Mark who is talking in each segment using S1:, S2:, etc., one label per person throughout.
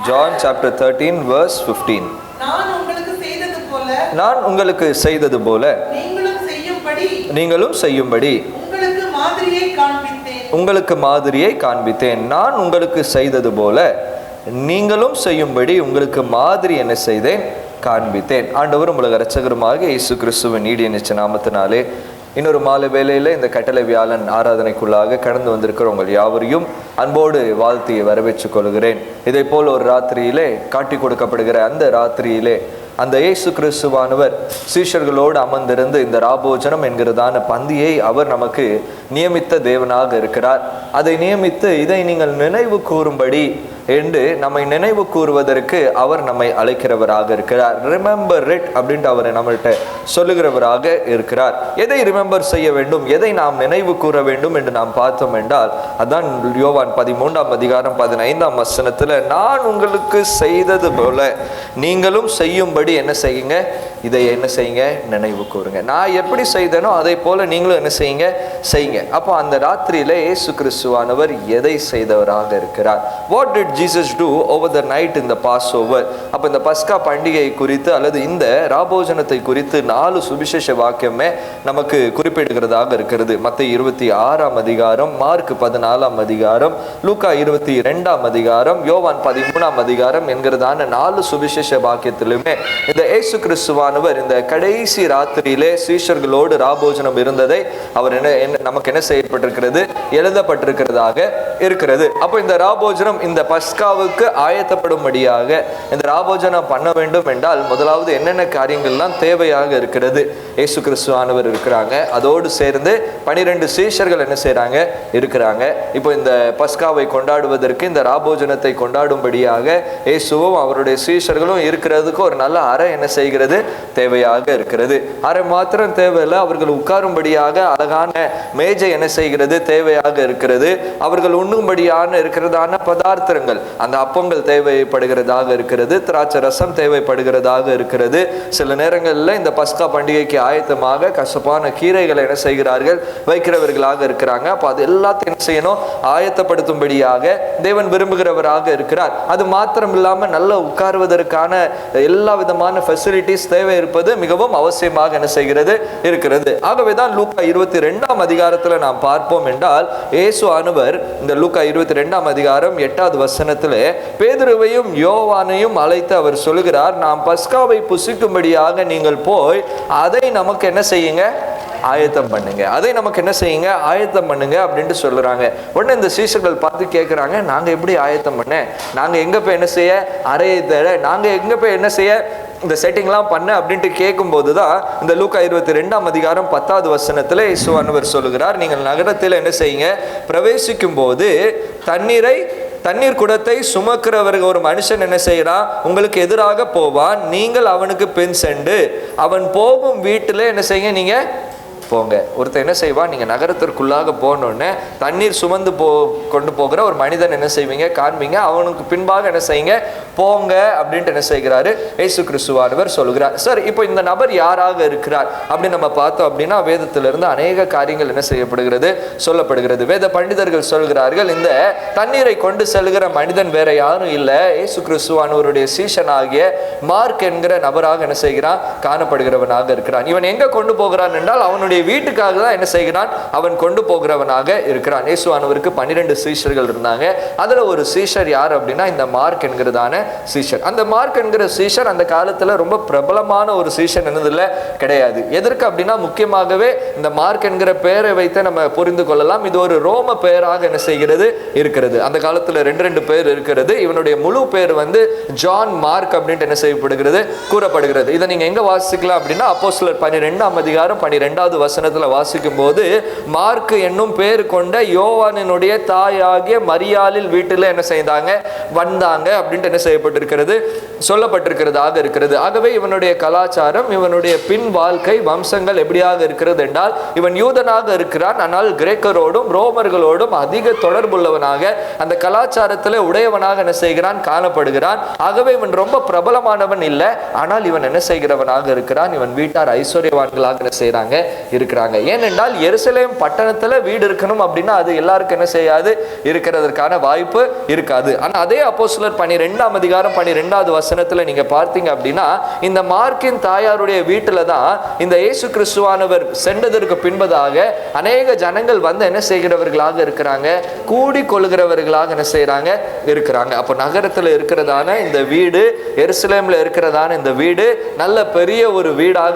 S1: John chapter 13 verse 15.
S2: நான் உங்களுக்கு
S1: செய்தது போல நீங்களும் செய்யும்படி உங்களுக்கு மாதிரியை காண்பித்தேன். நான் உங்களுக்கு செய்தது போல நீங்களும் செய்யும்படி உங்களுக்கு மாதிரி என்ன செய்தேன்? காண்பித்தேன். ஆண்டவரும் உலக இரட்சகருமாக இயேசு கிறிஸ்துவின் நீடிய நிச்சய நாமத்தினாலே இன்னொரு மாலை வேளையில இந்த கட்டளை வியாழன் ஆராதனைக்குள்ளாக கடந்து வந்திருக்கிற உங்கள் யாவரையும் அன்போடு வாழ்த்தி வரவேற்றுக் கொள்கிறேன். இதை போல் ஒரு ராத்திரியிலே காட்டி கொடுக்கப்படுகிற அந்த ராத்திரியிலே அந்த இயேசு கிறிஸ்துவானவர் சீஷர்களோடு அமர்ந்திருந்து இந்த ராபோஜனம் என்கிறதான பந்தியை அவர் நமக்கு நியமித்த தேவனாக இருக்கிறார். அதை நியமித்து இதை நீங்கள் நினைவு கூறும்படி என்று நம்மை நினைவு கூறுவதற்கு அவர் நம்மை அழைக்கிறவராக இருக்கிறார். ரிமெம்பர் இட் அப்படின்ட்டு அவர் நம்மள்கிட்ட சொல்லுகிறவராக இருக்கிறார். எதை ரிமெம்பர் செய்ய வேண்டும், எதை நாம் நினைவு கூற வேண்டும் என்று நாம் பார்த்தோம் என்றால் அதான் யோவான் 13ஆம் அதிகாரம் 15ஆம் வசனத்துல, நான் உங்களுக்கு செய்தது போல நீங்களும் செய்யும்படி என்ன செய்யுங்க, இதை என்ன செய்யுங்க, நினைவு கூறுங்க. நான் எப்படி செய்தனோ அதை போல நீங்களும் என்ன செய்யுங்க, செய்யுங்க. அப்போ அந்த ராத்திரியில இயேசு கிறிஸ்துவானவர் எதை செய்தவராக இருக்கிறார்? What did Jesus do over the night in the Passover? அப்ப இந்த பஸ்கா பண்டிகை குறித்து அல்லது இந்த ராபோஜனத்தை குறித்து 4 சுவிசேஷ வாக்கியமே நமக்கு குறிப்பிடுகிறதாக இருக்கிறது. மத்தேயு 26ஆம் அதிகாரம், மார்க் 14ஆம் அதிகாரம், லூக்கா 22ஆம் அதிகாரம், யோவான் 13ஆம் அதிகாரம் என்கிறதான 4 சுவிசேஷ வாக்கியத்திலுமே இந்த இயேசு கிறிஸ்துவானவர் இந்த கடைசி ராத்திரியிலே சீஷர்களோடு ராபோஜனம் இருந்ததை அவர் நமக்கு என்ன செய்யப்பட்டிருக்கிறது, எழுதப்பட்டிருக்கிறதாக இருக்கிறது. அப்போ இந்த ராபோஜனம் இந்த பஸ்காவுக்கு ஆயத்தப்படும்படியாக இந்த ராபோஜனம் பண்ண வேண்டும் என்றால் முதலாவது என்னென்ன காரியங்கள்லாம் தேவையாக இருக்கிறது? இயேசு கிறிஸ்துவானவர் இருக்கிறாங்க, அதோடு சேர்ந்து 12 சீஷர்கள் என்ன செய்யறாங்க, இருக்கிறாங்க. இப்போ இந்த பஸ்காவை கொண்டாடுவதற்கு இந்த ராபோஜனத்தை கொண்டாடும்படியாக இயேசுவும் அவருடைய சீஷர்களும் இருக்கிறதுக்கு ஒரு நல்ல அறை என்ன செய்கிறது, தேவையாக இருக்கிறது. அறை மாத்திரம் தேவையில்லை, அவர்கள் உட்காரும்படியாக அழகான மேஜை என்ன செய்கிறது, தேவையாக இருக்கிறது. அவர்கள் உண்ணும்படியான இருக்கிறதான பதார்த்தங்கள், அந்த அப்பங்கள் தேவைப்படுகிறதாக இருக்கிறது, திராட்சை ரசம் தேவைப்படுகிறதாக இருக்கிறது. சில நேரங்களில் இந்த பஸ்கா பண்டிகைக்கு ஆயத்தமாக கசப்பான கீரைகளை என்ன செய்கிறார்கள், வைக்கிறவர்களாக இருக்கிறாங்க. அப்போ அது எல்லாத்தையும் என்ன செய்யணும், ஆயத்தப்படுத்தும்படியாக தேவன் விரும்புகிறவராக இருக்கிறார். அது மாத்திரம் இல்லாமல் நல்ல உட்காருவதற்கான எல்லா விதமான ஃபெசிலிட்டிஸ் தேவை இருப்பது மிகவும் அவசியமாக என்ன செய்கிறது, இருக்கிறது. ஆகவேதான் லூக்கா 22ஆம் அதிகாரத்தில் நாம் பார்ப்போம் என்றால் இயேசு ஆனவர் இந்த லூக்கா 22ஆம் அதிகாரம் 8வது வசனத்திலே பேதுருவையும் யோவானையும் அழைத்து அவர் சொல்லுகிறார், நாம் பஸ்காவை புசிக்கும்படியாக நீங்கள் போய் அதை நமக்கு என்ன செய்யுங்க, ஆயத்தம் பண்ணுங்க. அதை நமக்கு என்ன செய்யுங்க, ஆயத்தம் பண்ணுங்க அப்படின்ட்டு சொல்லுறாங்க. உடனே இந்த சீஷர்கள் பார்த்து கேட்குறாங்க, நாங்கள் எப்படி ஆயத்தம் பண்ண, நாங்கள் எங்கே போய் என்ன செய்ய, அறையை தேட, நாங்கள் எங்கே போய் என்ன செய்ய இந்த செட்டிங்லாம் பண்ண அப்படின்ட்டு கேட்கும்போது தான் இந்த லூக்கா 22ஆம் அதிகாரம் 10வது வசனத்தில் இயேசுவானவர் சொல்லுகிறார், நீங்கள் நகரத்தில் என்ன செய்யுங்க, பிரவேசிக்கும் போது தண்ணீர் குடத்தை சுமக்கிறவர்கள் ஒரு மனுஷன் என்ன செய்யறான், உங்களுக்கு எதிராக போவான், நீங்கள் அவனுக்கு பின் சென்று அவன் போகும் வீட்டில் என்ன செய்யுங்க, நீங்க போங்க. ஒருத்தர் என்ன செய்வான், நீங்க நகரத்திற்குள்ளாக போனோடனே தண்ணீர் சுமந்து கொண்டு போகிற ஒரு மனிதன் என்ன செய்வீங்க, காண்பீங்க, அவனுக்கு பின்பாக என்ன செய்யுங்க, போங்க அப்படின்ட்டு என்ன செய்கிறாரு, இயேசு கிறிஸ்துவானவர் சொல்லுகிறார். சார், இப்போ இந்த நபர் யாராக இருக்கிறார் அப்படின்னு நம்ம பார்த்தோம் அப்படின்னா வேதத்திலிருந்து அநேக காரியங்கள் என்ன செய்யப்படுகிறது, சொல்லப்படுகிறது. வேத பண்டிதர்கள் சொல்கிறார்கள், இந்த தண்ணீரை கொண்டு செல்கிற மனிதன் வேற யாரும் இல்லை, இயேசு கிறிஸ்துவானவருடைய சீஷனாகிய மார்க் என்கிற நபராக என்ன செய்கிறான், காணப்படுகிறவனாக இருக்கிறான். இவன் எங்க கொண்டு போகிறான் என்றால் அவனுடைய வீட்டுக்காக தான் என்ன செய்கிறான், அவன் கொண்டு போகிறவனாக இருக்கிறான். இயேசுவானவருக்கு 12 சீஷர்கள் இருந்தாங்க. அதுல ஒரு சீஷர் யார் அப்படின்னா இந்த மார்க் என்கிறதான சீஷர். அந்த மார்க் என்கிற சீஷர் அந்த காலத்துல ரொம்ப பிரபலமான ஒரு சீஷர் என்னதில்ல கிடையாது. எதற்கு அப்படின்னா முக்கியமாகவே இந்த மார்க் என்கிற பெயரை வைத்து நம்ம புரிந்து கொள்ளலாம், இது ஒரு ரோம பெயராக என்ன செய்கிறது, இருக்கிறது. அந்த காலத்துல 2 பேர் இருக்கிறது. இவனுடைய முழு பேர் வந்து ஜான் மார்க் அப்படின்ட்டு என்ன செய்யப்படுகிறது, கூறப்படுகிறது. இதை நீங்க எங்க வாசிக்கலாம் அப்படின்னா அப்போஸ்தலர் 12ஆம் அதிகாரம் 12வது வசனத்துல வாசிக்கும் போது, மார்க் என்னும் பேர் கொண்ட யோவானினுடைய தாயாகிய மரியாளில் வீட்டில் என்ன செய்தாங்க, வந்தாங்க அப்படின்ட்டு என்ன செய்யப்பட்டிருக்கிறது, சொல்லப்பட்டிருக்கிறதாக இருக்கிறது. ஆகவே இவனுடைய கலாச்சாரம், இவனுடைய பின் வாழ்க்கை வம்சங்கள் எப்படியாக இருக்கிறது என்றால், இவன் யூதனாக இருக்கிறான், ஆனால் கிரேக்கரோடும் ரோமர்களோடும் அதிக தொடர்புள்ளவனாக அந்த கலாச்சாரத்தில் உடையவனாக என்ன செய்கிறான், காணப்படுகிறான். ஆகவே இவன் ரொம்ப பிரபலமானவன் இல்லை, ஆனால் இவன் என்ன செய்கிறவனாக இருக்கிறான், இவன் வீட்டார் ஐஸ்வர்யவான்களாக என்ன செய்கிறாங்க, இருக்கிறாங்க. ஏனென்றால் எருசலேம் பட்டணத்துல வீடு இருக்கணும் அப்படின்னா அது எல்லாருக்கும் என்ன செய்யாது, இருக்கிறதற்கான வாய்ப்பு இருக்காது. ஆனா அதே அப்போஸ்தலர் 12ஆம் அதிகாரம் 12வது வசனத்துல நீங்க பார்த்தீங்க அப்படின்னா, இந்த மார்க்கின் தாயாருடைய வீட்டுல தான் இந்த இயேசு கிறிஸ்துவானவர் சென்றதற்கு பின்பதாக அநேக ஜனங்கள் வந்து என்ன செய்கிறவர்களாக இருக்கிறாங்க, கூடி கொள்கிறவர்களாக என்ன செய்யறாங்க இருக்கிறாங்க. அப்போ நகரத்துல இருக்கிறதான இந்த வீடு, எருசலேம்ல இருக்கிறதான இந்த வீடு நல்ல பெரிய ஒரு வீடாக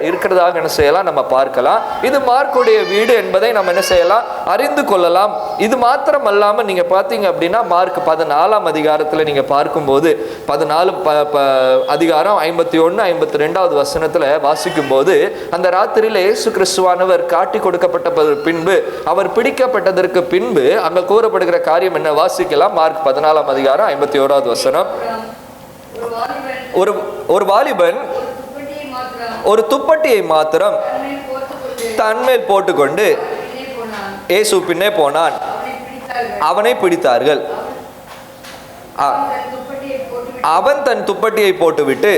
S1: இருக்கிறதாக என்ன செய்யலாம், நம்ம பார்க்கலாம். இது மார்க்குடைய வீடு என்பதை நம்ம என்ன செய்யலாம், அறிந்து கொள்ளலாம். இது மாத்திரம் அல்லாம நீங்க பாத்தீங்க அப்படின்னா மார்க் 14ஆம் அதிகாரத்துல நீங்க பார்க்கும்போது 14 அதிகாரம் 51 52வது வசனத்துல வாசிக்கும் போது, அந்த ராத்திரியில இயேசு கிறிஸ்துவானவர் காட்டி கொடுக்கப்பட்ட பின்பு, அவர் பிடிக்கப்பட்டதற்கு பின்பு அங்க கூறப்படுகிற காரியம் என்ன வாசிக்கலாம். மார்க் 14ஆம் அதிகாரம் 51வது வசனம். ஒரு வாலிபன் ஒரு துப்பட்டியை மாத்திரம் தன்மேல் போட்டுக்கொண்டு இயேசு பின்னே போனான். அவனை பிடித்தார்கள். அவன் தன் துப்பட்டியை போட்டுவிட்டு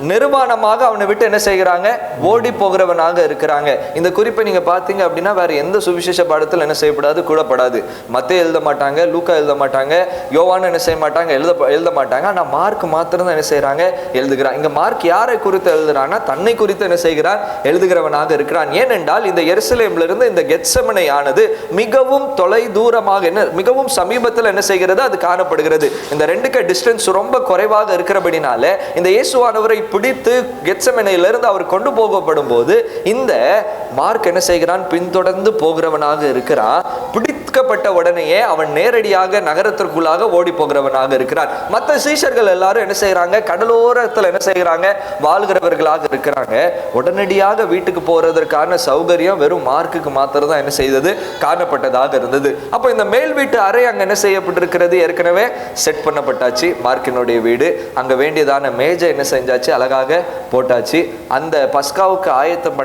S1: நிர்வாணமாக அவனை விட்டு என்ன செய்கிறாங்க, ஓடி போகிறவனாக இருக்கிறாங்க. இந்த குறிப்பை நீங்க பார்த்தீங்க அப்படின்னா வேற எந்த சுவிசேஷ பாடத்தில் என்ன செய்யப்படாது, கூடப்படாது. மத்தேயு எழுத மாட்டாங்க, லூக்கா எழுத மாட்டாங்க, யோவான் என்ன செய்ய மாட்டாங்க, எழுத மாட்டாங்க. ஆனா மார்க் மாத்திரம் தான் என்ன செய்யறாங்க, எழுதுகிறான். இங்க மார்க் யாரை குறித்து எழுதுறான்னா தன்னை குறித்து என்ன செய்கிறான், எழுதுகிறவனாக இருக்கிறான். ஏனென்றால் இந்த எருசலேம்ல இருந்து இந்த கெத்செமனே ஆனது மிகவும் தொலை தூரமாக, என்ன மிகவும் சமீபத்தில் என்ன செய்கிறது, அது காணப்படுகிறது. இந்த ரெண்டுக்கு டிஸ்டன்ஸ் ரொம்ப குறைவாக இருக்கிறபடினால இந்த இயேசுவானவரை பிடித்து கெத்செமனேயிலிருந்து அவர் கொண்டு போகப்படும் போது இந்த மார்க் என்ன செய்கிறான், பின்தொடர்ந்து போகிறவனாக இருக்கிறான். பிடிக்கப்பட்ட உடனேயே அவன் நேரடியாக நகரத்திற்குள்ளாக ஓடி போகிறவனாக இருக்கிறான். மற்ற சீஷர்கள் எல்லாரும் என்ன செய்யறாங்க, கடலோரத்தில் என்ன செய்யறாங்க, வாழ்கிறவர்களாக இருக்கிறாங்க. உடனடியாக வீட்டுக்கு போறதற்கான சௌகரியம் வெறும் மார்க்குக்கு மாத்திரம் தான் என்ன செய்தது, காணப்பட்டதாக இருந்தது. அப்போ இந்த மேல் வீட்டு அறை அங்க என்ன செய்யப்பட்டிருக்கிறது, ஏற்கனவே செட் பண்ணப்பட்டாச்சு. மார்க்கினுடைய வீடு அங்க வேண்டியதான மேஜை என்ன செஞ்சாச்சு, அழகாக போட்டாச்சு. அந்த பஸ்காவுக்கு ஆயத்தம்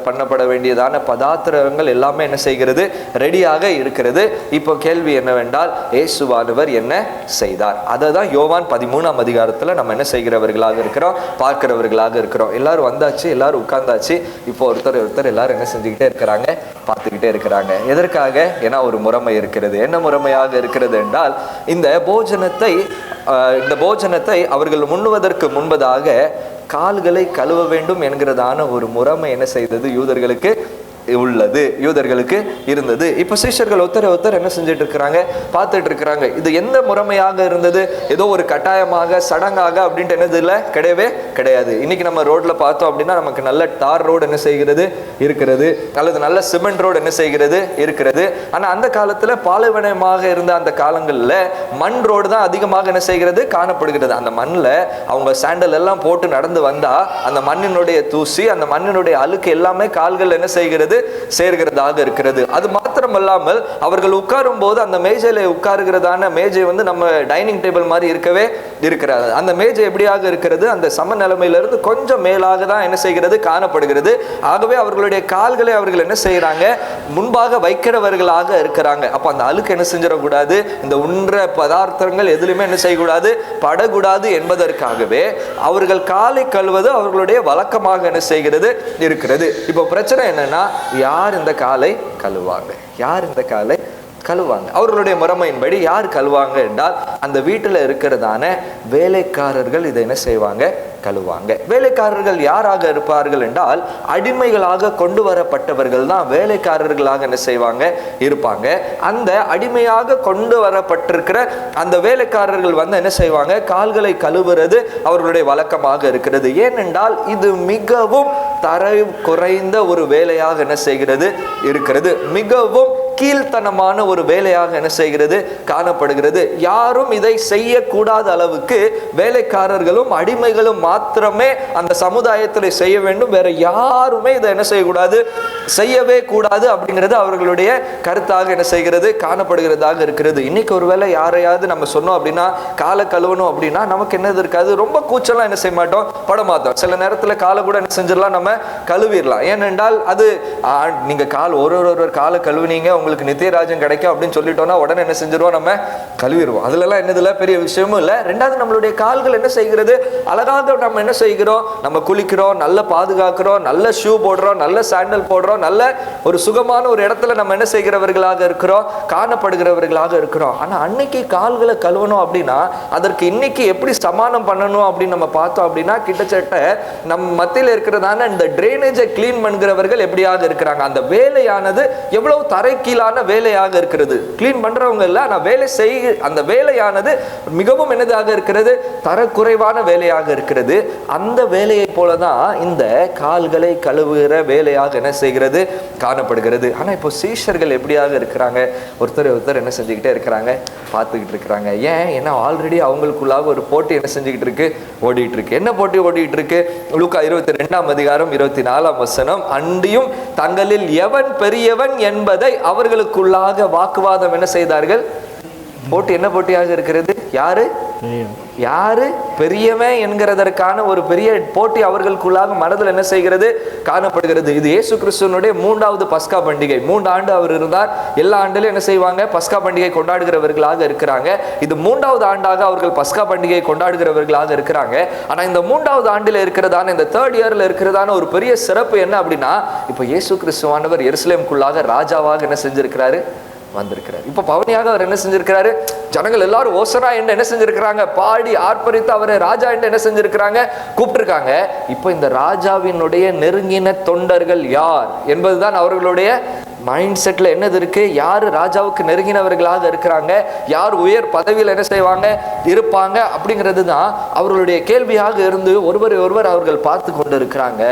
S1: பண்ணப்பட வேண்டியதான பதார்த்தங்கள் எல்லாமே என்ன செய்கிறது, ரெடியாக இருக்கிறது. இப்போ கேள்வி என்னவென்றால், இயேசுவானவர் என்ன செய்தார்? அதை தான் யோவான் 13ஆம் அதிகாரத்தில் நம்ம என்ன செய்கிறவர்களாக இருக்கிறோம், பார்க்கிறவர்களாக இருக்கிறோம். எல்லாரும் வந்தாச்சு, எல்லாரும் உட்கார்ந்தாச்சு. இப்போ ஒருத்தர் எல்லாரும் என்ன செஞ்சுக்கிட்டே இருக்கிறாங்க, பார்த்துக்கிட்டே இருக்கிறாங்க. எதற்காக? ஏன்னா ஒரு முறைமை இருக்கிறது. என்ன முறைமையாக இருக்கிறது என்றால், இந்த போஜனத்தை அவர்கள் முன்னுவதற்கு முன்பதாக கால்களை கழுவ வேண்டும் என்கிறதான ஒரு முறைமை என்ன செய்தது, யூதர்களுக்கு உள்ளது, யூதர்களுக்கு இருந்தது. இப்ப சீஷர்கள் ஒருத்தர் என்ன செஞ்சுட்டு இருக்கிறாங்க, பார்த்துட்டு இருக்கிறாங்க. இது எந்த முறைமையாக இருந்தது, ஏதோ ஒரு கட்டாயமாக சடங்காக அப்படின்ட்டு என்னது இல்லை, கிடையவே கிடையாது. இன்னைக்கு நம்ம ரோட்ல பார்த்தோம் அப்படின்னா நமக்கு நல்ல தார் ரோடு என்ன செய்கிறது இருக்கிறது, அல்லது நல்ல சிமெண்ட் ரோடு என்ன செய்கிறது இருக்கிறது. ஆனா அந்த காலத்துல பாலைவனமாக இருந்த அந்த காலங்கள்ல மண் ரோடு தான் அதிகமாக என்ன செய்கிறது, காணப்படுகிறது. அந்த மண்ணில் அவங்க சாண்டல் எல்லாம் போட்டு நடந்து வந்தா அந்த மண்ணினுடைய தூசி, அந்த மண்ணினுடைய அழுக்கு எல்லாமே கால்கள் என்ன செய்கிறது, சேர்கிறதாக இருக்கிறது. அது மாத்திரமல்லாமல் அவர்கள் உட்காரும் போது அந்த மேஜையில உட்காருகிறதான மேஜை வந்து நம்ம டைனிங் டேபிள் மாதிரி இருக்கவே இருக்கிறது. அந்த மேஜை எப்படியாக இருக்கிறது, அந்த சம நிலைமையிலிருந்து கொஞ்சம் மேலாக தான் என்ன செய்கிறது, காணப்படுகிறது. ஆகவே அவர்களுடைய கால்களை அவர்கள் என்ன செய்யறாங்க, முன்பாக வைக்கிறவர்களாக இருக்கிறாங்க. அப்ப அந்த அழுக்கு என்ன செஞ்சிடக்கூடாது, இந்த உண்ற பதார்த்தங்கள் எதுலையுமே என்ன செய்யக்கூடாது, படக்கூடாது என்பதற்காகவே அவர்கள் காலை கழுவது அவர்களுடைய வழக்கமாக என்ன செய்கிறது இருக்கிறது. இப்போ பிரச்சனை என்னன்னா, யார் இந்த காலை கழுவாங்க, யார் இந்த காலை கழுவாங்க? அவர்களுடைய முறைமையின்படி யார் கழுவாங்க என்றால், அந்த வீட்டில் இருக்கிறதான வேலைக்காரர்கள் இதை என்ன செய்வாங்க, கழுவாங்க. வேலைக்காரர்கள் யாராக இருப்பார்கள் என்றால், அடிமைகளாக கொண்டு வரப்பட்டவர்கள் தான் வேலைக்காரர்களாக என்ன செய்வாங்க, இருப்பாங்க. அந்த அடிமையாக கொண்டு வரப்பட்டிருக்கிற அந்த வேலைக்காரர்கள் வந்து என்ன செய்வாங்க, கால்களை கழுவுறது அவர்களுடைய வழக்கமாக இருக்கிறது. ஏனென்றால் இது மிகவும் தரை குறைந்த ஒரு வேலையாக என்ன செய்கிறது இருக்கிறது, மிகவும் கீழ்த்தனமான ஒரு வேலையாக என்ன செய்கிறது, காணப்படுகிறது. யாரும் இதை செய்யக்கூடாத அளவுக்கு வேலைக்காரர்களும் அடிமைகளும் மாத்திரமே அந்த சமுதாயத்தில் செய்ய வேண்டும், வேற யாருமே இதை என்ன செய்யக்கூடாது, செய்யவே கூடாது அப்படிங்கிறது அவர்களுடைய கருத்தாக என்ன செய்கிறது, காணப்படுகிறதாக இருக்கிறது. இன்னைக்கு ஒருவேளை யாரையாவது நம்ம சொன்னோம் அப்படின்னா, காலை கழுவணும் அப்படின்னா நமக்கு என்னது இருக்காது, ரொம்ப கூச்சலாம் என்ன செய்ய மாட்டோம், படமாட்டோம். சில நேரத்தில் காலை கூட என்ன செஞ்சிடலாம், நம்ம கழுவிடலாம். ஏனென்றால் அது நீங்க கால் ஒரு காலை கழுவினீங்க, உங்களுக்கு நித்தியராஜ்யம் கிடைக்கும் அப்படின்னு சொல்லிட்டோம்னா உடனே என்ன செஞ்சிருவோம், நம்ம கழுவிடுவோம். அதுலலாம் என்னதுல பெரிய விஷயமும் இல்லை. ரெண்டாவது, நம்மளுடைய கால்கள் என்ன செய்கிறது, அழகாக நம்ம என்ன செய்கிறோம், நம்ம குளிக்கிறோம், நல்ல பாதுகாக்கிறோம், நல்ல ஷூ போடுறோம், நல்ல சாண்டல் போடுறோம், நல்ல ஒரு சுகமான ஒரு இடத்துல நம்ம என்ன செய்கிறவர்களாக இருக்கிறோம், காணப்படுகிறவர்களாக இருக்கிறோம். ஆனா அன்னைக்கு கால்களை கழுவணும் அப்படின்னா அதற்கு இன்னைக்கு எப்படி சமானம் பண்ணணும் அப்படின்னு நம்ம பார்த்தோம் அப்படின்னா, கிட்டத்தட்ட நம்ம மத்தியில் இருக்கிறதான இந்த ட்ரைனேஜை கிளீன் பண்ணுகிறவர்கள் எப்படியாக இருக்கிறாங்க, அந்த வேலையானது எவ்வளவு தரைக்கீழான வேலையாக இருக்கிறது. கிளீன் பண்றவங்க இல்ல, ஆனா வேலை அந்த வேலையானது மிகவும் என்னதாக இருக்கிறது, தரக்குறைவான வேலையாக இருக்கிறது. அந்த வேலையை போலதான் இந்த கால்களை கழுவுகிற வேலையாக என்ன செய்கிறது, காணப்படுகிறது. ஆனா இப்போ சீஷர்கள் எப்படியாக இருக்கிறாங்க, ஒருத்தர் என்ன செஞ்சுக்கிட்டே இருக்கிறாங்க, பார்த்துக்கிட்டு இருக்கிறாங்க. ஏன்னா ஆல்ரெடி அவங்களுக்குள்ளாக ஒரு போட்டி என்ன செஞ்சுக்கிட்டு இருக்கு, ஓடிட்டு இருக்கு. என்ன போட்டி ஓடிட்டு இருக்கு? லூக்கா 22ஆம் அதிகாரம் 24ஆம் வசனம், அன்றியும் தங்களில் எவன் பெரியவன் என்பதை அவர்களுக்குள்ளாக வாக்குவாதம் என்ன செய்தார்கள். போட்டி என்ன போட்டியாக இருக்கிறது, யாரு பெரியவன் என்கிறதற்கான ஒரு பெரிய போட்டி அவர்களுக்குள்ளாக மனதில் என்ன செய்கிறது, காணப்படுகிறது. இது இயேசு கிறிஸ்துவனுடைய 3வது பஸ்கா பண்டிகை. 3 ஆண்டு அவர் இருந்தார். எல்லா ஆண்டிலும் என்ன செய்வாங்க, பஸ்கா பண்டிகை கொண்டாடுகிறவர்களாக இருக்கிறாங்க. இது 3வது ஆண்டாக அவர்கள் பஸ்கா பண்டிகை கொண்டாடுகிறவர்களாக இருக்கிறாங்க. ஆனா இந்த 3வது ஆண்டில் இருக்கிறதான, இந்த 3rd இயர்ல இருக்கிறதான ஒரு பெரிய சிறப்பு என்ன அப்படின்னா, இப்போ இயேசு கிறிஸ்துவானவர் எருசலேமுக்குள்ளாக ராஜாவாக என்ன செஞ்சிருக்கிறாரு, வந்திருக்கிறார். இப்ப பவனியாக அவர் என்ன செஞ்சிருக்கிறாரு, ஜனங்கள் எல்லாரும் ஓசனா என்ன செஞ்சிருக்கிறாங்க, பாடி ஆர்ப்பரித்து அவரை ராஜா என்ன செஞ்சிருக்கிறாங்க, கூப்பிட்டிருக்காங்க. இப்ப இந்த ராஜாவினுடைய நெருங்கின தொண்டர்கள் யார் என்பதுதான் அவர்களுடைய மைண்ட் செட்ல என்னது இருக்கு, யாரு ராஜாவுக்கு நெருங்கினவர்களாக இருக்கிறாங்க, யார் உயர் பதவியில் என்ன செய்வாங்க, இருப்பாங்க அப்படிங்கிறது தான் அவர்களுடைய கேள்வியாக இருந்து ஒருவர் அவர்கள் பார்த்து கொண்டு இருக்கிறாங்க.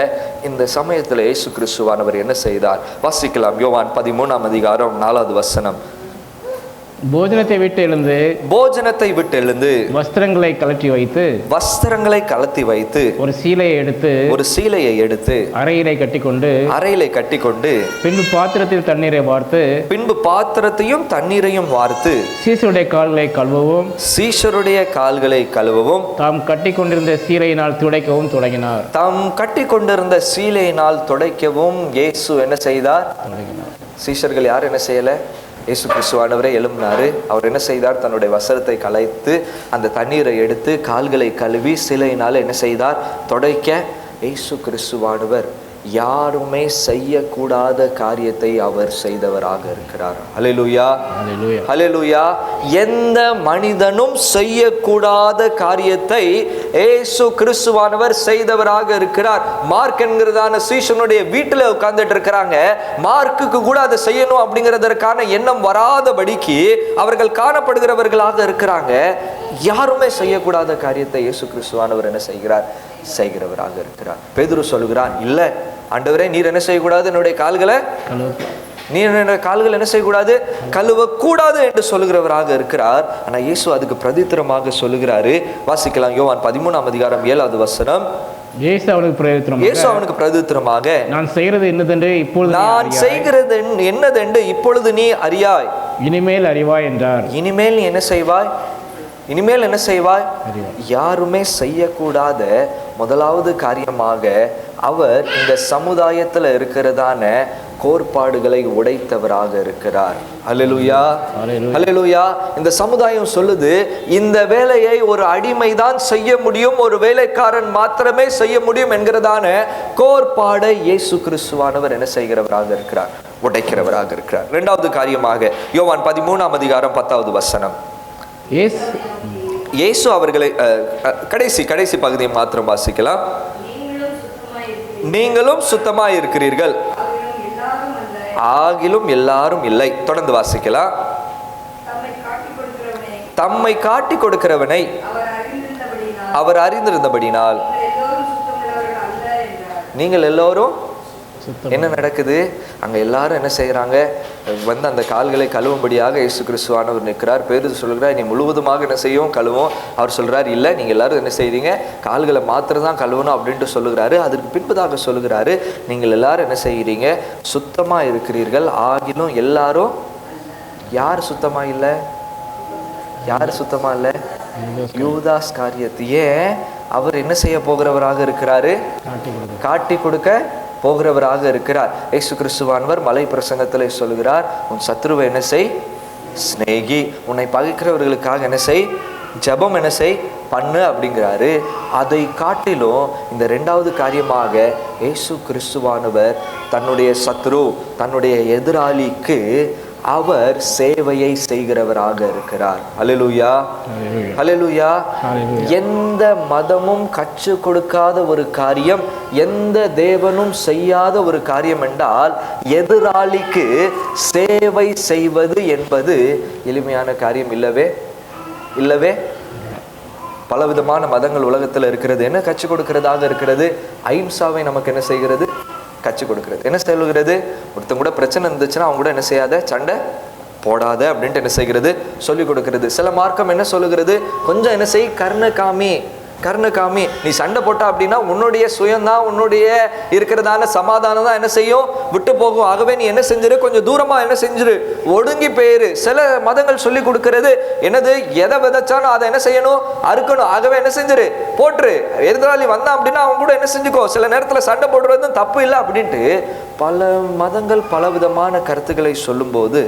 S1: இந்த சமயத்தில் இயேசு கிறிஸ்துவானவர் என்ன செய்தார், வாசிக்கலாம். யோவான் 13ஆம் அதிகாரம் 4வது வசனம்.
S2: போஜனத்தை விட்டு எழுந்து வஸ்திரங்களை கழற்றி வைத்து ஒரு சீலையை எடுத்து அறையிலே கட்டிக்கொண்டு பின்பு பாத்திரத்தையும் தண்ணீரையும் வார்த்து சீஷருடைய கால்களை கழுவவும் தாம் கட்டிக்கொண்டிருந்த சீலையினால் துடைக்கவும் இயேசு என்ன செய்தார், சீஷர்கள் யார் என்ன செய்யல, இயேசு கிறிஸ்துவானவரே எழும்பினாரு. அவர் என்ன செய்தார், தன்னுடைய வஸ்திரத்தை களைத்து அந்த தண்ணீரை எடுத்து கால்களை கழுவி சிலையினால என்ன செய்தார், துடைக்க. இயேசு கிறிஸ்துவானவர் யாருமே செய்யக்கூடாத காரியத்தை அவர் செய்தவராக இருக்கிறார். ஹல்லேலூயா, ஹல்லேலூயா. எந்த மனிதனும் செய்யக்கூடாத காரியத்தை இயேசு கிறிஸ்துவானவர் செய்தவராக இருக்கிறார். மார்க் என்கிறதான சீஷனுடைய வீட்டில் உட்கார்ந்துட்டு இருக்கிறாங்க. மார்க்குக்கு கூட அதை செய்யணும் அப்படிங்கிறதற்கான எண்ணம் வராதபடிக்கு அவர்கள் காணப்படுகிறவர்களாக இருக்கிறாங்க. யாருமே செய்யக்கூடாத காரியத்தை இயேசு கிறிஸ்துவானவர் என்ன செய்கிறவராக இருக்கிறார். பேதுரு சொல்லுகிறான், இல்ல ஆண்டவரே, நீர் என்ன செய்யக்கூடாது, என்னுடைய கால்களை என்ன செய்யக்கூடாது, கழுவக்கூடாது என்று சொல்லுகிறவராக இருக்கிறார். ஆனா இயேசு அதுக்கு பிரதித்திரமாக சொல்லுகிறாரு. வாசிக்கலாம். யோவான் 13ஆம் அதிகாரம் 7வது வசனம். இயேசு அவனுக்கு பிரதித்திரமாக, நான் செய்கிறது என்னதென்று இப்பொழுது நீ அறியாய், இனிமேல் அறிவாய் என்றார். இனிமேல் என்ன செய்வாய், யாருமே செய்யக்கூடாத முதலாவது காரியமாக அவர் இந்த சமுதாயத்தில் இருக்கிறதான கோட்பாடுகளை உடைத்தவராக இருக்கிறார். ஹல்லேலூயா, ஹல்லேலூயா. இந்த சமுதாயம் சொல்லுது, இந்த வேலையை ஒரு அடிமைதான் செய்ய முடியும், ஒரு வேலைக்காரன் மாத்திரமே செய்ய முடியும் என்கிறதான கோட்பாடை இயேசு கிறிஸ்துவானவர் என்ன செய்கிறவராக இருக்கிறார், உடைக்கிறவராக இருக்கிறார். 2வது காரியமாக யோவான் 13ஆம் அதிகாரம் 10வது வசனம். இயேசு அவர்களை கடைசி பகுதியை மாத்திரம் வாசிக்கலாம். நீங்களும் சுத்தமாய் இருக்கிறீர்கள், ஆகிலும் எல்லாரும் இல்லை. தொடர்ந்து வாசிக்கலாம். தம்மை காட்டி கொடுக்கிறவனை அவர் அறிந்திருந்தபடினால் நீங்கள் எல்லோரும் என்ன நடக்குது, அங்க எல்லாரும் என்ன செய்யறாங்க, அந்த கால்களை கழுவும்படியாக இயேசு கிறிஸ்துவானவர் நிற்கிறார். பேதுரு சொல்கிறார், நீ முழுவதுமாக என்ன செய்யும், கழுவும். அவர் சொல்றாரு, இல்லை, நீங்க எல்லாரும் என்ன செய்றீங்க, கால்களை மாத்திரம் தான் கழுவணும் அப்படின்ட்டு சொல்லுகிறாரு. அதற்கு பின்பதாக சொல்லுகிறாரு, நீங்கள் எல்லாரும் என்ன செய்கிறீங்க, சுத்தமா இருக்கிறீர்கள், ஆகிலும் எல்லாரும். யார் சுத்தமா இல்லை, யூதாஸ் காரியத்தையே அவர் என்ன செய்ய போகிறவராக இருக்கிறாரு, காட்டி கொடுக்க போகிறவராக இருக்கிறார். இயேசு கிறிஸ்துவானவர் மலை பிரசங்கத்தில் சொல்கிறார், உன் சத்ருவை என்ன செய், சிநேகி. உன்னை பகைக்கிறவர்களுக்காக என்ன செய், ஜெபம் என்ன செய், பண்ணு அப்படிங்கிறாரு. அதை காட்டிலும் இந்த ரெண்டாவது காரியமாக இயேசு கிறிஸ்துவானவர் தன்னுடைய சத்ரு, தன்னுடைய எதிராளிக்கு அவர் சேவையை செய்கிறவராக இருக்கிறார். அல்லேலூயா, அல்லேலூயா. எந்த மதமும் கற்றுக் கொடுக்காத ஒரு காரியம், எந்த தேவனும் செய்யாத ஒரு காரியம் என்றால் எதிராளிக்கு சேவை செய்வது என்பது எளிமையான காரியம் இல்லவே இல்லவே. பலவிதமான மதங்கள் உலகத்தில் இருக்கிறது. என்ன கற்றுக் கொடுக்கிறதாக இருக்கிறது? அஹிம்சாவை நமக்கு என்ன செய்கிறது, கற்றுக் கொடுக்கிறது. என்ன சொல்லுகிறது? ஒருத்தங்க கூட பிரச்சனை இருந்துச்சுன்னா அவங்க கூட என்ன செய்யாத, சண்டை போடாத அப்படின்ட்டு என்ன செய்கிறது, சொல்லிக் கொடுக்கிறது. சில மார்க்கம் என்ன சொல்லுகிறது, கொஞ்சம் என்ன செய், கர்ணகாமி, கர்ணகாமி. நீ சண்டை போட்டா அப்படின்னா உன்னுடைய சுயம்தான், உன்னுடைய இருக்கிறதான சமாதானம் தான் என்ன செய்யும், விட்டு போகும். ஆகவே நீ என்ன செஞ்சிரு, கொஞ்சம் தூரமா என்ன செஞ்சிரு, ஒடுங்கி போயிரு. சில மதங்கள் சொல்லி கொடுக்கிறது என்னது, எதை விதைச்சாலும் அதை என்ன செய்யணும், அறுக்கணும். ஆகவே என்ன செஞ்சிரு, போட்டுரு. எதிராளி வந்தான் அப்படின்னா அவங்க கூட என்ன செஞ்சுக்கோ, சில நேரத்தில் சண்டை போடுறதும் தப்பு இல்லை அப்படின்ட்டு பல மதங்கள் பலவிதமான கருத்துக்களை சொல்லும்போது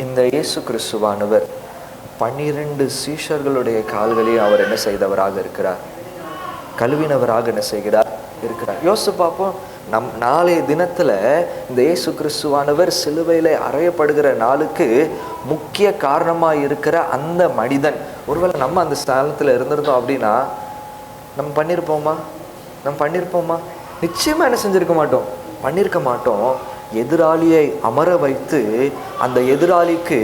S2: இந்த இயேசு கிறிஸ்துவானவர் 12 சீஷர்களுடைய கால்களையும் அவர் என்ன செய்தவராக இருக்கிறார், கழுவினவராக என்ன செய்கிறார் இருக்கிறார். யோசிச்சு பார்ப்போம். நாளைய தினத்துல இந்த இயேசு கிறிஸ்துவானவர் சிலுவையில அறையப்படுகிற நாளுக்கு முக்கிய காரணமா இருக்கிற அந்த மனிதன், ஒருவேளை நம்ம அந்த ஸ்தானத்துல இருந்திருந்தோம் அப்படின்னா நம்ம பண்ணியிருப்போமா? நிச்சயமா என்ன செஞ்சிருக்க மாட்டோம், பண்ணியிருக்க மாட்டோம். எதிராளியை அமர வைத்து அந்த எதிராளிக்கு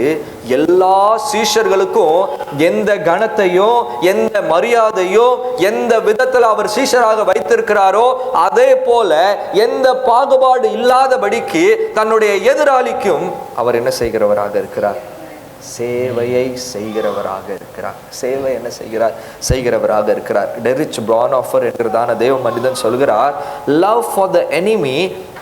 S2: எல்லா சீஷர்களுக்கும் எந்த கணத்தையோ எந்த மரியாதையோ எந்த விதத்தில் அவர் சீஷராக வைத்திருக்கிறாரோ அதே போல எந்த பாகுபாடு இல்லாதபடிக்கு தன்னுடைய எதிராளிக்கும் அவர் என்ன செய்கிறவராக இருக்கிறார், சேவையை செய்கிறவராக இருக்கிறார். சேவை என்ன செய்கிறவராக இருக்கிறார். டெரிச் பிரான்ஹாஃபர் என்கிறதான தேவ மனிதன் சொல்கிறார், love for the enemy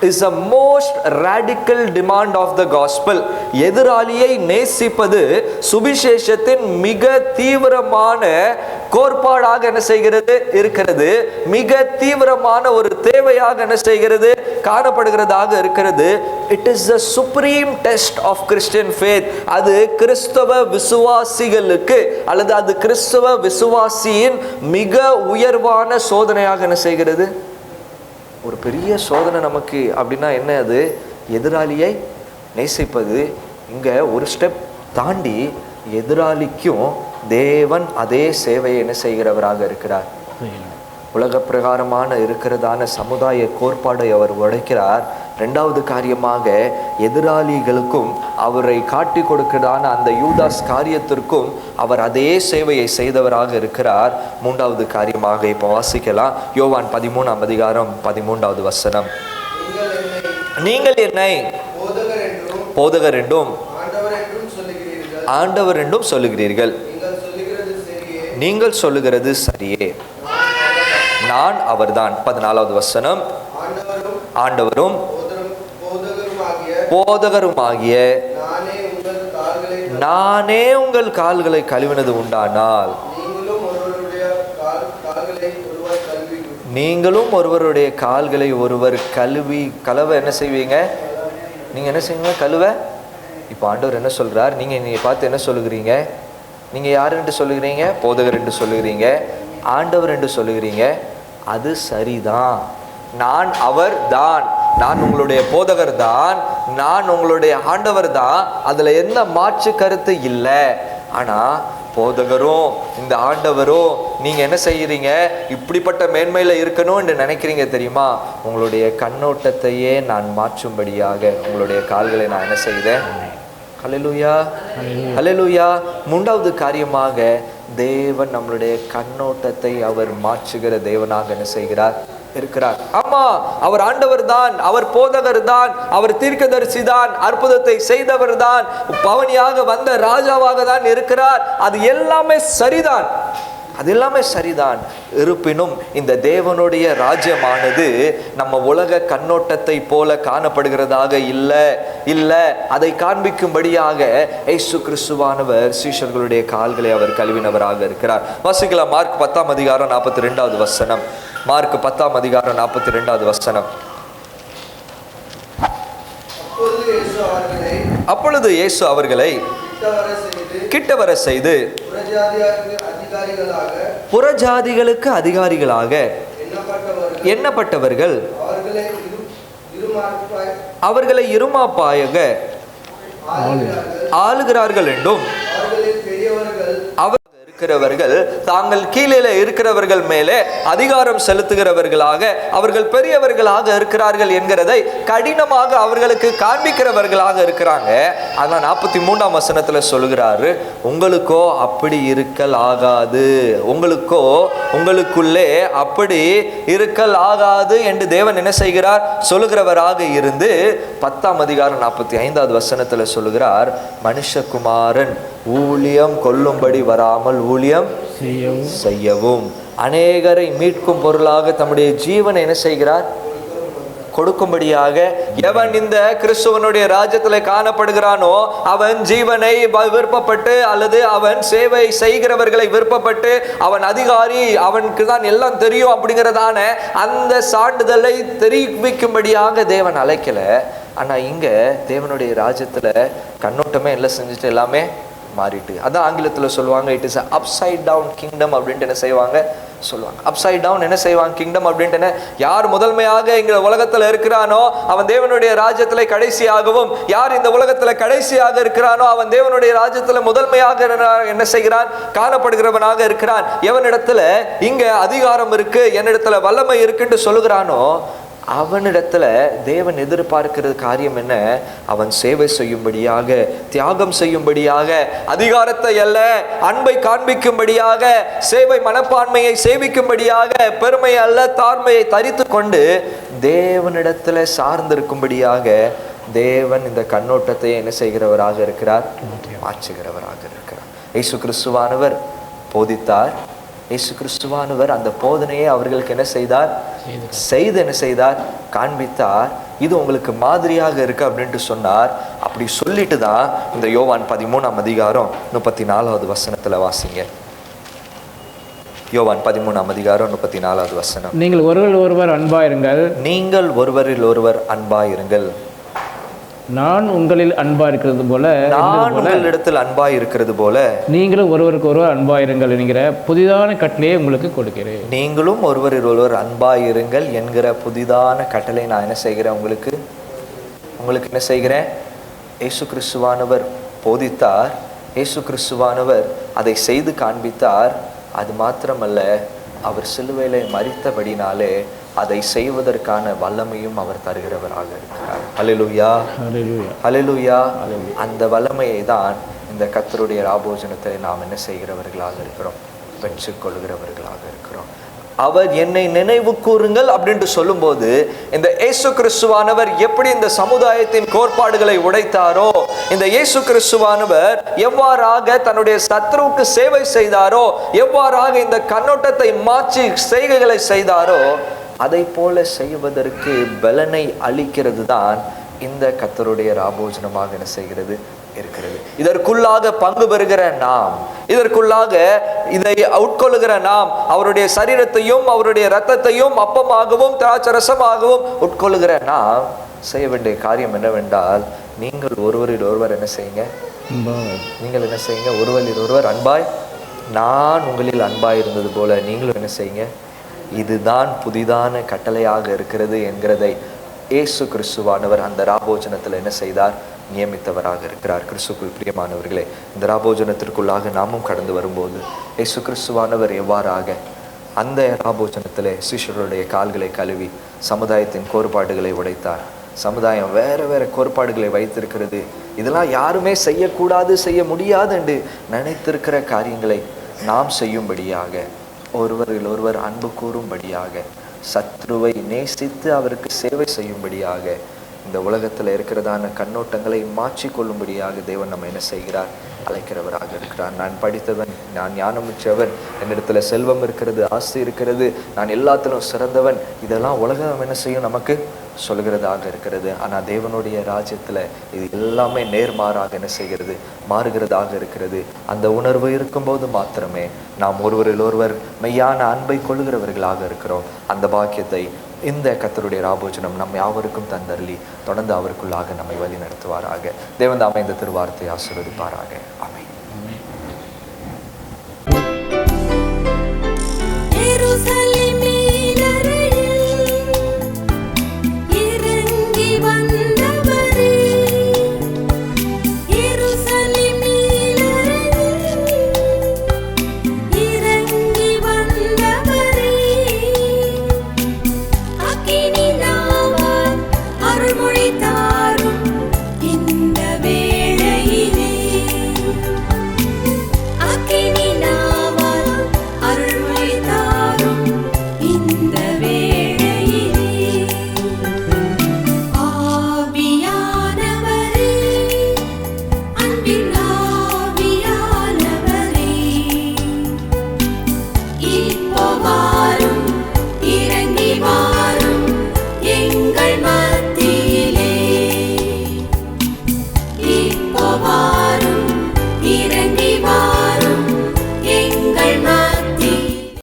S2: is the most radical demand of the gospel. எதிராளியை நேசிப்பது சுவிசேஷத்தின் மிக தீவிரமான கோட்பாடாக என்ன செய்கிறது இருக்கிறது, மிக தீவிரமான ஒரு தேவையாக என்ன செய்கிறது காணப்படுகிறதாக இருக்கிறது. It is the supreme test of Christian faith. அது கிறிஸ்தவ விசுவாசிகளுக்கு அல்லது அது கிறிஸ்தவ விசுவாசியின் மிக உயர்வான சோதனையாக என்ன செய்கிறது. ஒரு பெரிய சோதனை நமக்கு அப்படின்னா என்ன, அது எதிராளியை நேசிப்பது. இங்க ஒரு ஸ்டெப் தாண்டி எதிராளிக்கும் தேவன் அதே சேவையை என்ன செய்கிறவராக இருக்கிறார். உலக பிரகாரமான இருக்கிறதான சமுதாய கோட்பாடை அவர் உடைக்கிறார். ரெண்டாவது காரியமாக எதிராளிகளுக்கும் அவரை காட்டி கொடுக்கிறதான அந்த யூதாஸ் காரியத்திற்கும் அவர் அதே சேவையை செய்தவராக இருக்கிறார். மூன்றாவது காரியமாக இப்போ வாசிக்கலாம். யோவான் 13ஆம் அதிகாரம் 13வது வசனம். நீங்கள் என்னை போதகர் என்றும் ஆண்டவர் என்றும் சொல்லுகிறீர்கள். நீங்கள் சொல்லுகிறது சரியே, நான் அவர்தான். 14வது வசனம். ஆண்டவரும் போதகருமாகிய நானே உங்கள் கால்களை கழுவினது உண்டானால் நீங்களும் ஒருவருடைய கால்களை ஒருவர் கழுவ என்ன செய்வீங்க, நீங்க என்ன செய்வீங்க, கழுவ. இப்போ ஆண்டவர் என்ன சொல்றார், நீங்க பார்த்து என்ன சொல்லுகிறீங்க, நீங்க யார் என்று சொல்லுகிறீங்க, போதகர் என்று சொல்லுகிறீங்க, ஆண்டவர் என்று சொல்லுகிறீங்க. அது சரிதான், நான் அவர் தான், நான் உங்களுடைய போதகர் தான், நான் உங்களுடைய ஆண்டவர் தான், அதுல எந்த மாற்று கருத்து இல்லை. ஆனா போதகரும் இந்த ஆண்டவரும் நீங்க என்ன செய்யறீங்க, இப்படிப்பட்ட மேன்மையில இருக்கணும் என்று நினைக்கிறீங்க தெரியுமா, உங்களுடைய கண்ணோட்டத்தையே நான் மாற்றும்படியாக உங்களுடைய கால்களை நான் என்ன செய்தேன். ஹல்லேலூயா, ஹல்லேலூயா. மூன்றாவது காரியமாக தேவன் நம்மளுடைய கண்ணோட்டத்தை அவர் மாற்றுகிற தேவனாக என்ன செய்கிறார் இருக்கிறார். ஆமா, அவர் ஆண்டவர் தான், அவர் போதகர் தான், அவர் தீர்க்கதரிசி தான், அற்புதத்தை செய்தவர் தான், பவனியாக வந்த ராஜாவாக தான் இருக்கிறார். அது எல்லாமே சரிதான், அது எல்லாமே சரிதான். இருப்பினும் இந்த தேவனுடைய ராஜ்யமானது நம்ம உலக கண்ணோட்டத்தை போல காணப்படுகிறதாக இல்லை. அதை காண்பிக்கும்படியாக இயேசு கிறிஸ்துவானவர் சீஷர்களுடைய கால்களை அவர் கழுவினவராக இருக்கிறார். வாசிக்கலாம். மார்க் 10ஆம் அதிகாரம் 42வது வசனம். மார்க் 10ஆம் அதிகாரம் 42வது வசனம்.
S1: அப்பொழுது இயேசு அவர்களை கிட்ட வர செய்து புறஜாதிகளுக்கு அதிகாரிகளாக எண்ணப்பட்டவர்கள் அவர்களை இருமாப்பாயாக ஆளுகிறார்கள் என்றும் அவர் இருக்கிறவர்கள் தாங்கள் கீழே இருக்கிறவர்கள் மேலே அதிகாரம் செலுத்துகிறவர்களாக அவர்கள் பெரியவர்களாக இருக்கிறார்கள் என்கிறதை கடினமாக அவர்களுக்கு காண்பிக்கிறவர்களாக இருக்கிறாங்க. அதான் 43ஆம் வசனத்துல சொல்லுகிறாரு, உங்களுக்கோ அப்படி இருக்கல் ஆகாது, உங்களுக்குள்ளே அப்படி இருக்கல் ஆகாது என்று தேவன் என்ன செய்கிறார் சொல்லுகிறவராக இருந்து 10ஆம் அதிகாரம் 45வது வசனத்துல சொல்லுகிறார், மனுஷகுமாரன் ஊழியம் கொல்லும்படி வராமல் ஊழியம் செய்யவும் அநேகரை மீட்கும் பொருளாக தம்முடைய ஜீவனை என்ன செய்கிறார் கொடுக்கும்படியாக. எவன் இந்த கிறிஸ்துவனுடைய ராஜ்யத்துல காணப்படுகிறானோ அவன் ஜீவனை விருப்பப்பட்டு அல்லது அவன் சேவை செய்கிறவர்களை விருப்பப்பட்டு அவன் அதிகாரி, அவனுக்கு தான் எல்லாம் தெரியும் அப்படிங்கிறதான அந்த சான்றிதழை தெரிவிக்கும்படியாக தேவன் அழைக்கல. ஆனா இங்க தேவனுடைய ராஜ்யத்துல கண்ணோட்டமே எல்லாம் செஞ்சுட்டு எல்லாமே மாறிட்டு, அதான் ஆங்கிலத்துல சொல்லுவாங்க, it is upside down kingdom அப்படின்ட்டு என்ன செய்வாங்க சொல்லுவாங்க. அப்சைட் டவுன் என்ன செய்வாங்க கிங்டம் அப்படின்ட்டு, யார் முதன்மையாக இங்க உலகத்துல இருக்கிறானோ அவன் தேவனுடைய ராஜ்யத்துல கடைசியாகவும், யார் இந்த உலகத்துல கடைசியாக இருக்கிறானோ அவன் தேவனுடைய ராஜ்யத்துல முதன்மையாக என்ன செய்கிறான் காணப்படுகிறவனாக இருக்கிறான். எவனிடத்துல இங்க அதிகாரம் இருக்கு, என்னிடத்துல வல்லமை இருக்குன்னு சொல்லுகிறானோ அவனிடத்துல தேவன் எதிர்பார்க்கிற காரியம் என்ன, அவன் சேவை செய்யும்படியாக, தியாகம் செய்யும்படியாக, அதிகாரத்தை அல்ல அன்பை காண்பிக்கும்படியாக, சேவை மனப்பான்மையை சேவிக்கும்படியாக, பெருமை அல்ல தாழ்மையை தரித்து கொண்டு தேவனிடத்துல சார்ந்திருக்கும்படியாக தேவன் இந்த கண்ணோட்டத்தை என்ன செய்கிறவராக இருக்கிறார் மாற்றுகிறவராக இருக்கிறார். இயேசு கிறிஸ்துவானவர் போதித்தார். இயேசு கிறிஸ்துவானவர் அந்த போதனையை அவர்களுக்கு என்ன செய்தார் என்ன செய்தார் காண்பித்தார். இது உங்களுக்கு மாதிரியாக இருக்கு அப்படின்ட்டு சொன்னார். அப்படி சொல்லிட்டு தான் இந்த யோவான் 13ஆம் அதிகாரம் 34வது வசனத்துல வாசிங்க. யோவான் 13ஆம் அதிகாரம் 34வது வசனம்.
S3: நீங்கள் ஒருவரில் ஒருவர் அன்பாயிருங்கள்,
S1: நீங்கள் ஒருவரில் ஒருவர் அன்பாயிருங்கள்,
S3: நான் உங்களில் அன்பா இருக்கிறது போல,
S1: நான் உங்களிடத்தில் அன்பாய் இருக்கிறது போல
S3: நீங்களும் ஒருவருக்கு ஒருவர் அன்பாயிருங்கள் என்கிற புதிதான கட்டளையை உங்களுக்கு கொடுக்கிறேன்.
S1: நீங்களும் ஒருவரில் ஒருவர் அன்பாயிருங்கள் என்கிற புதிதான கட்டளை நான் என்ன செய்கிறேன் உங்களுக்கு என்ன செய்கிறேன். இயேசு கிறிஸ்துவானவர் போதித்தார், இயேசு கிறிஸ்துவானவர் அதை செய்து காண்பித்தார். அது மாத்திரமல்ல, அவர் சிலுவையிலே மரித்தபடினாலே அதை செய்வதற்கான வல்லமையும் அவர் தருகிறவராக இருக்கிறார். அல்லேலூயா, அல்லேலூயா. அந்த வல்லமையை தான் இந்த கர்த்தருடைய ராபோஜனத்தை நாம் என்ன செய்கிறவர்களாக இருக்கிறோம், பெற்றுக்கொள்கிறவர்களாக இருக்கிறோம். அவர் என்னை நினைவு கூறுங்கள் அப்படின்ட்டு சொல்லும்போது இந்த இயேசு கிறிஸ்துவானவர் எப்படி இந்த சமுதாயத்தின் கோட்பாடுகளை உடைத்தாரோ, இந்த இயேசு கிறிஸ்துவானவர் எவ்வாறாக தன்னுடைய சத்ருவுக்கு சேவை செய்தாரோ, எவ்வாறாக இந்த கண்ணோட்டத்தை மாற்றி செய்கைகளை செய்தாரோ, அதை போல செய்வதற்கு பலனை அளிக்கிறது தான் இந்த கர்த்தருடைய ராபோஜனமாக என்ன செய்கிறது இருக்கிறது. இதற்குள்ளாக பங்கு பெறுகிற நாம், இதற்குள்ளாக இதை உட்கொள்ளுகிற நாம், அவருடைய சரீரத்தையும் அவருடைய இரத்தத்தையும் அப்பமாகவும் திராட்சரசமாகவும் உட்கொள்ளுகிற நாம் செய்ய வேண்டிய காரியம் என்னவென்றால், நீங்கள் ஒருவரில் ஒருவர் என்ன செய்யுங்க, நீங்கள் என்ன செய்யுங்க, ஒருவரில் ஒருவர் அன்பாய், நான் உங்களில் அன்பாய் இருந்தது போல நீங்களும் என்ன செய்யுங்க. இதுதான் புதிதான கட்டளையாக இருக்கிறது என்கிறதை இயேசு கிறிஸ்துவானவர் அந்த ராபோஜனத்தில் என்ன செய்தார் நியமித்தவராக இருக்கிறார். கிறிஸ்துவுக்குள் பிரியமானவர்களே, இந்த ராபோஜனத்திற்குள்ளாக நாமும் கடந்து வரும்போது இயேசு கிறிஸ்துவானவர் எவ்வாறாக அந்த ராபோஜனத்திலே சீஷருடைய கால்களை கழுவி சமுதாயத்தின் கோட்பாடுகளை உடைத்தார். சமுதாயம் வேற வேற கோட்பாடுகளை வைத்திருக்கிறது, இதெல்லாம் யாருமே செய்யக்கூடாது செய்ய முடியாது என்று நினைத்திருக்கிற காரியங்களை நாம் செய்யும்படியாக, ஒருவரில் ஒருவர் அன்பு கூறும்படியாக, சத்ருவை நேசித்து அவருக்கு சேவை செய்யும்படியாக, இந்த உலகத்தில் இருக்கிறதான கண்ணோட்டங்களை மாற்றிக்கொள்ளும்படியாக தேவன் நம்ம என்ன செய்கிறார் அழைக்கிறவராக இருக்கிறார். நான் படித்தவன், நான் ஞானமுற்றவன், என்னிடத்துல செல்வம் இருக்கிறது, ஆஸ்தி இருக்கிறது, நான் எல்லாத்திலும் சிறந்தவன், இதெல்லாம் உலகம் என்ன செய்யும் நமக்கு சொல்கிறதாக இருக்கிறது. ஆனால் தேவனுடைய ராஜ்யத்தில் இது எல்லாமே நேர்மாறாக என்ன செய்கிறது மாறுகிறதாக இருக்கிறது. அந்த உணர்வு இருக்கும்போது மாத்திரமே நாம் ஒருவரில் ஒருவர் மெய்யான அன்பை கொள்ளுகிறவர்களாக இருக்கிறோம். அந்த பாக்கியத்தை இந்த கர்த்தருடைய ராபோஜனம் நம் யாவருக்கும் தந்தருளி தொடர்ந்து அவருக்குள்ளாக நம்மை வழி நடத்துவாராக. தேவன் தாமே இந்த திருவார்த்தை ஆசீர்வதிப்பாராக. ஆமென்.